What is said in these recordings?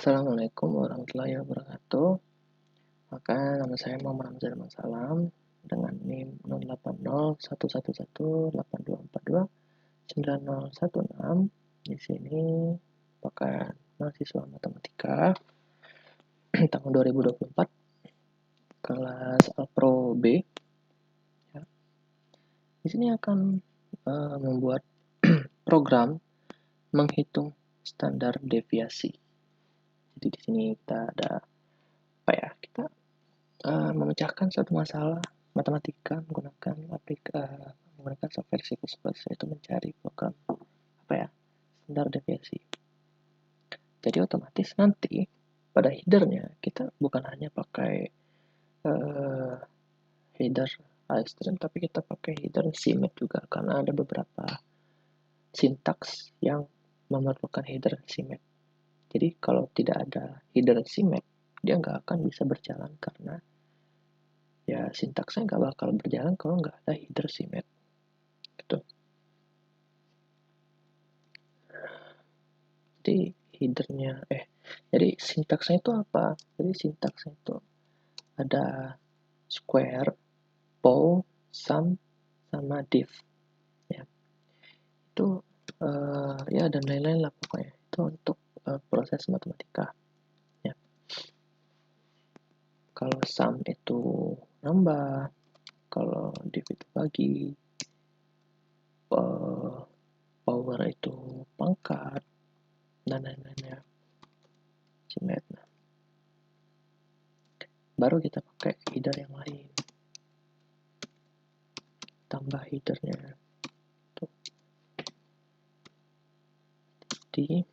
Assalamualaikum warahmatullahi wabarakatuh. Maka nama saya Muhammad Hamzah Zaman Salam dengan NIM 08011182429016. Di sini merupakan mahasiswa matematika tahun 2024 kelas Alpro B. Ya. Di sini akan membuat program menghitung standar deviasi. Jadi di sini kita ada kita memecahkan suatu masalah matematika menggunakan software C++, yaitu mencari program standar deviasi. Jadi otomatis nanti pada headernya kita bukan hanya pakai header ASTREAM, tapi kita pakai header CMAT juga karena ada beberapa sintaks yang memerlukan header CMAT. Jadi kalau tidak ada header CMAT, dia nggak akan bisa berjalan karena ya sintaksnya nggak bakal berjalan kalau nggak ada header CMAT gitu. Jadi sintaksnya itu apa? Jadi sintaksnya itu ada square, pow, sum, sama div. Ya. Itu dan lain-lain lah pokoknya. Itu untuk proses matematika. Ya. Kalau sum itu nambah, kalau div itu bagi, power itu pangkat, dan lain-lainnya. CMAT. Baru kita pakai header yang lain. Tambah headernya. Tuh. Jadi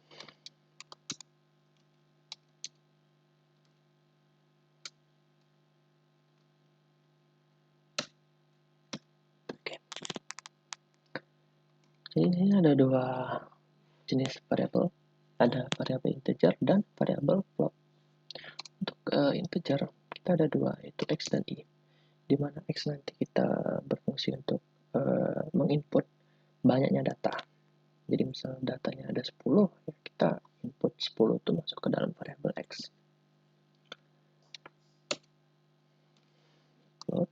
Jadi di sini ada dua jenis variabel, ada variabel integer dan variabel float. Untuk integer kita ada dua, yaitu x dan y. Di mana x nanti kita berfungsi untuk menginput banyaknya data. Jadi misal datanya ada 10, ya kita input 10 itu masuk ke dalam variabel x. Float.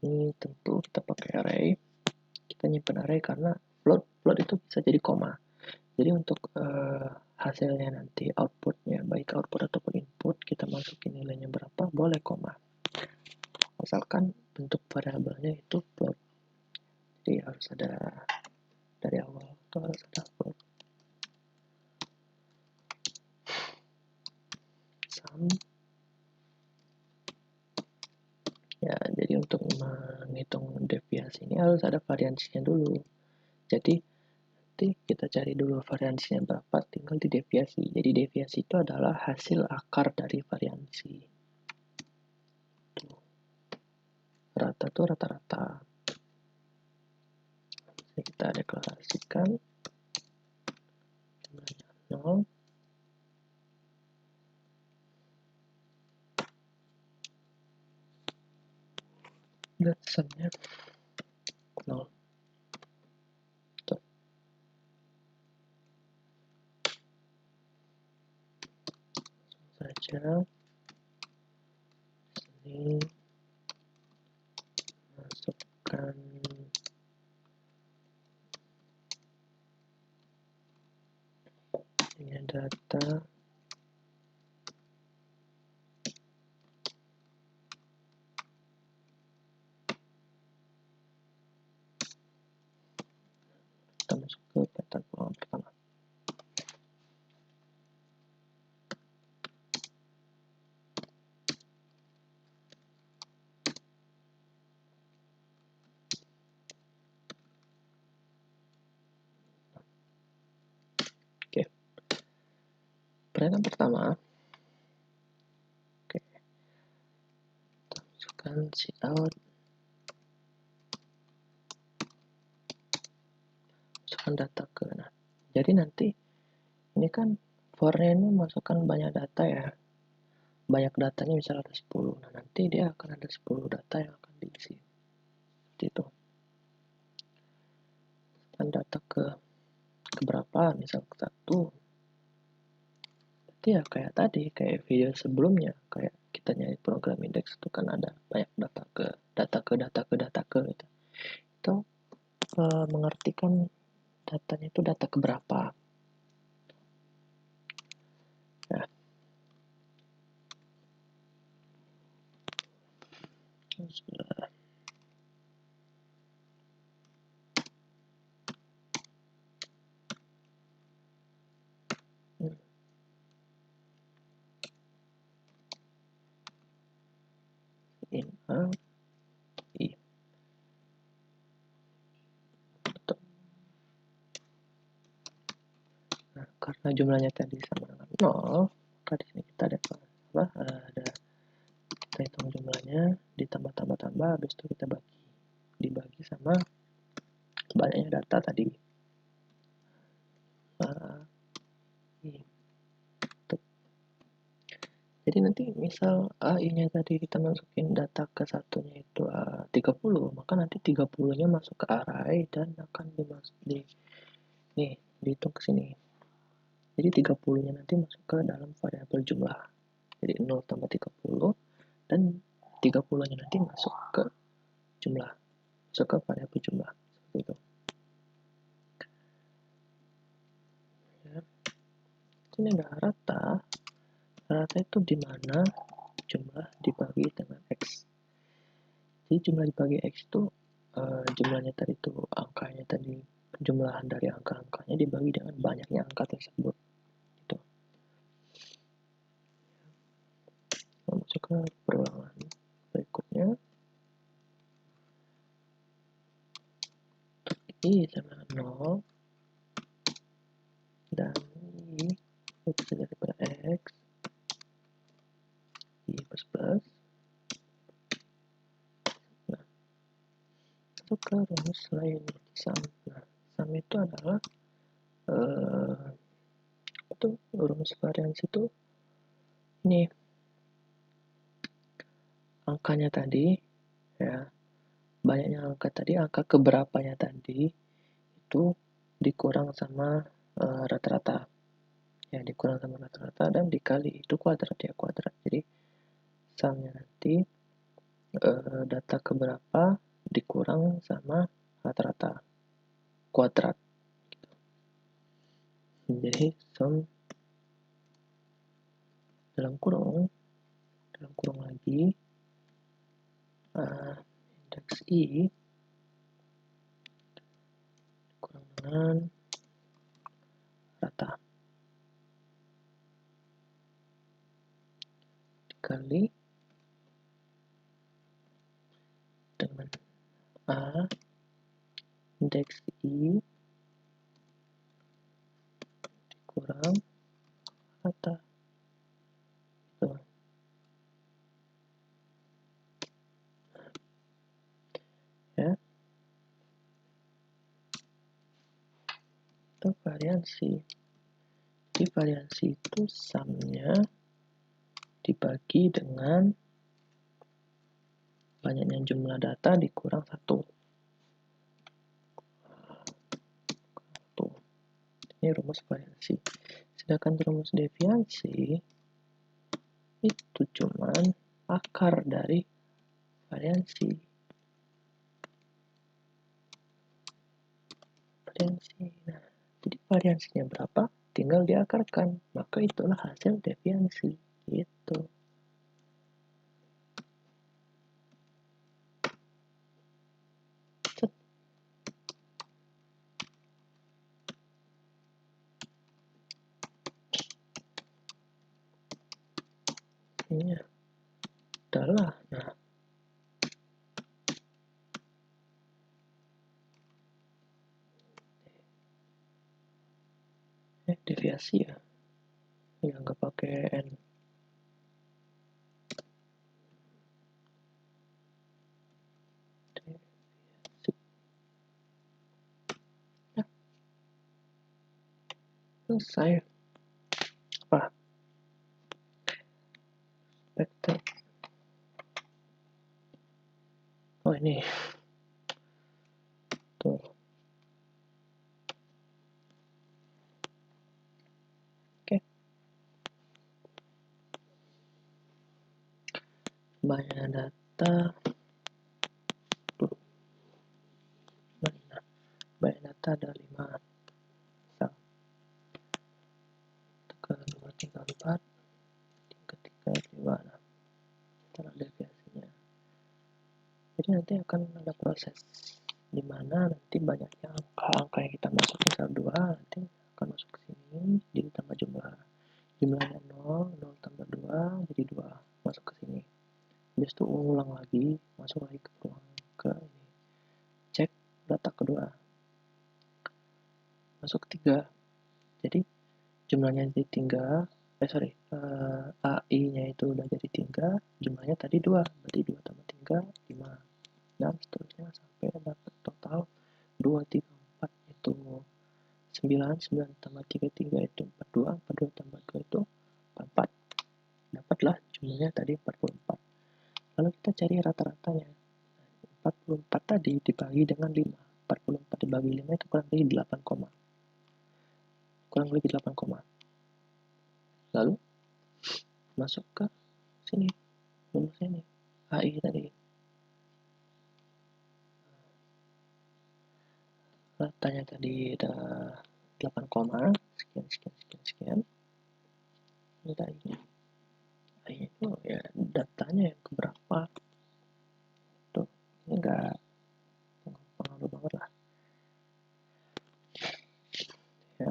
Ini tentu kita pakai array. Kita nyimpan array karena float itu bisa jadi koma. Jadi untuk hasilnya nanti outputnya, baik output ataupun input, kita masukin nilainya berapa, boleh koma. Asalkan bentuk variabelnya itu float. Jadi harus ada dari awal itu harus ada float. Sum. Ya, jadi untuk menghitung deviasi ini harus ada variansinya dulu. Jadi nanti kita cari dulu variansinya berapa, tinggal di deviasi. Jadi deviasi itu adalah hasil akar dari variansi. Rata itu rata-rata. Jadi kita deklarasikan jumlahnya 0. Dan sumnya 0. Tuh. Langsung saja sini masukkan ini data kita masuk ke pattern ulangan pertama. Oke. Pertanyaan pertama. Oke. Kita masukkan cout. Masukkan data ke jadi nanti ini kan for-nya ini masukkan banyak data ya. Banyak datanya misalnya ada 10. Nah, nanti dia akan ada 10 data yang akan diisi. Seperti itu. Masukkan data ke berapa, misal 1. Berarti ya kayak tadi, kayak video sebelumnya, kayak kita nyari program indeks itu kan ada banyak data ke gitu. Itu mengartikan datanya itu data keberapa. Nah, sudah. In A, I. Nah, karena jumlahnya tadi sama dengan 0, maka di sini kita ada apa? Ada kita hitung jumlahnya, ditambah, habis itu kita dibagi sama banyaknya data tadi. Jadi nanti misal AI-nya tadi kita masukin data ke satunya itu 30, maka nanti 30-nya masuk ke array dan akan dihitung ke sini. Jadi 30-nya nanti masuk ke dalam variabel jumlah. Jadi 0 tambah 30 dan 30-nya nanti masuk ke jumlah, masuk ke variabel jumlah. Seperti itu. Ya. Ini ada rata. Rata itu di mana jumlah dibagi dengan X. Jadi jumlah dibagi X itu jumlahnya tadi itu angkanya tadi, jumlahan dari angka-angkanya dibagi dengan banyaknya angka tersebut. Gitu. Masuk ke perulangan berikutnya. I sama 0 dan I itu daripada X, I plus. Nah, masuk ke rumus lain, sum. Nah, sum itu adalah itu rumus variansi itu ini angkanya tadi ya, banyaknya angka tadi, angka keberapanya tadi itu dikurang sama rata-rata ya, dikurang sama rata-rata dan dikali itu kuadrat ya, kuadrat. Jadi sumnya nanti data keberapa dikurang sama rata-rata kuadrat. Jadi sum dalam kurung lagi indeks I kurang dengan rata dikali dengan A indeks I kurang rata. Tuh. Ya, itu variansi. Jadi variansi itu sumnya dibagi dengan banyaknya jumlah data dikurang 1. Ini rumus variansi. Sedangkan rumus deviasi itu cuman akar dari variansi. Nah, jadi variansinya berapa? Tinggal diakarkan. Maka itulah hasil deviasi. Gitu. Ini adalah, nah, deviasi ya. Ya, nggak pakai N. Ya. Selesai. Apa? Vektor. Oh, ini. Tuh. banyak data banyak data ada 5 sel, ke 2, 3, 4, 3, 5. Nah, kita lihat deviasinya. Jadi nanti akan ada proses di mana nanti banyaknya angka yang kita masukin sel 2 nanti akan masuk ke sini jadi tambah jumlahnya 0 tambah 2 jadi 2 masuk ke sini. Habis itu ulang lagi, masuk lagi ke ini. Cek data kedua. Masuk 3. Jadi jumlahnya jadi 3. AI-nya itu udah jadi 3, jumlahnya tadi 2. Berarti 2 tambah 3 5. Dan seterusnya sampai dapat total 2, 3, 4 itu 9, 9 tambah 3, 3 itu 42, 42 tambah 2 itu 44. Dapatlah jumlahnya tadi 44. Lalu kita cari rata-ratanya. 44 tadi dibagi dengan 5. 44 dibagi 5 itu kurang lebih 8 koma. Kurang lebih 8 koma. Lalu masuk ke sini. Rumusnya ini. AI tadi. Ratanya tadi ada 8 koma. Sekian. Ini AI-nya. AI itu ya datanya yang keberapa. Tuh, ini enggak pengaruh banget lah. Ya.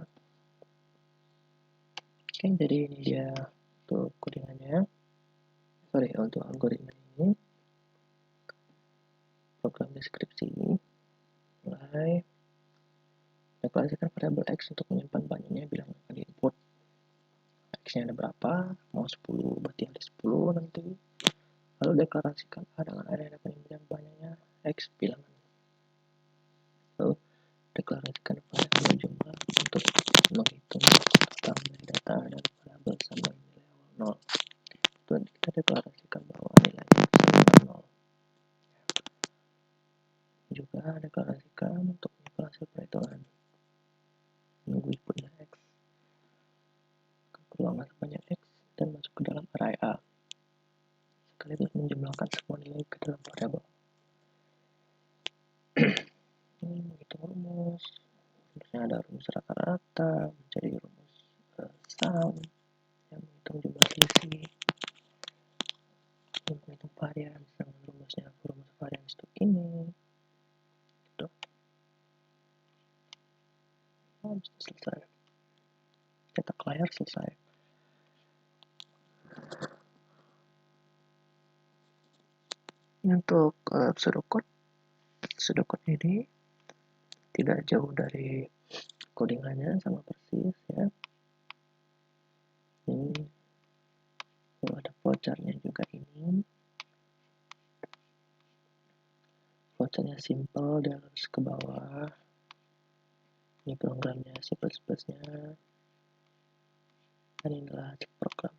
Oke, jadi ini dia untuk codingannya. Untuk algoritma ini. Program deskripsi ini. Mulai deklarasikan variabel X untuk menyimpan banyaknya bilang akan input. X-nya ada berapa? Mau 10, berarti ada 10 nanti. Lalu deklarasikan A dengan A yang akan dibilang banyaknya X bilangan. Lalu deklarasikan variabel jumlah untuk menghitung total dari data dan variabel sama nilai awal 0. Itu kita deklarasikan bahwa nilainya sama dengan 0. Juga deklarasikan untuk hasil perhitungan menunggu inputnya X ke ruangan sebanyak X dan masuk ke dalam array A sekaligus menjumlahkan semua nilai ke dalam variabel. Ini menghitung rumusnya ada rumus rata-rata, mencari rumus sum yang menghitung jumlah selisih, menghitung varians dengan rumus varians itu ini gitu. Selesai, cetak layar selesai. Untuk pseudocode ini tidak jauh dari codingannya, sama persis ya. Ini ada flowchartnya juga ini. Flowchartnya simple, dia harus ke bawah. Ini programnya C++ nya. Dan inilah program.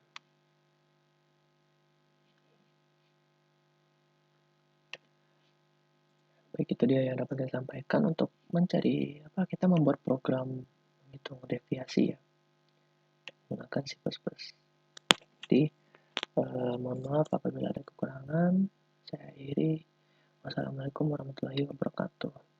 Baik, itu dia yang dapat saya sampaikan untuk mencari kita membuat program menghitung deviasi ya menggunakan C++. Jadi mohon maaf apabila ada kekurangan. Saya akhiri. Wassalamualaikum warahmatullahi wabarakatuh.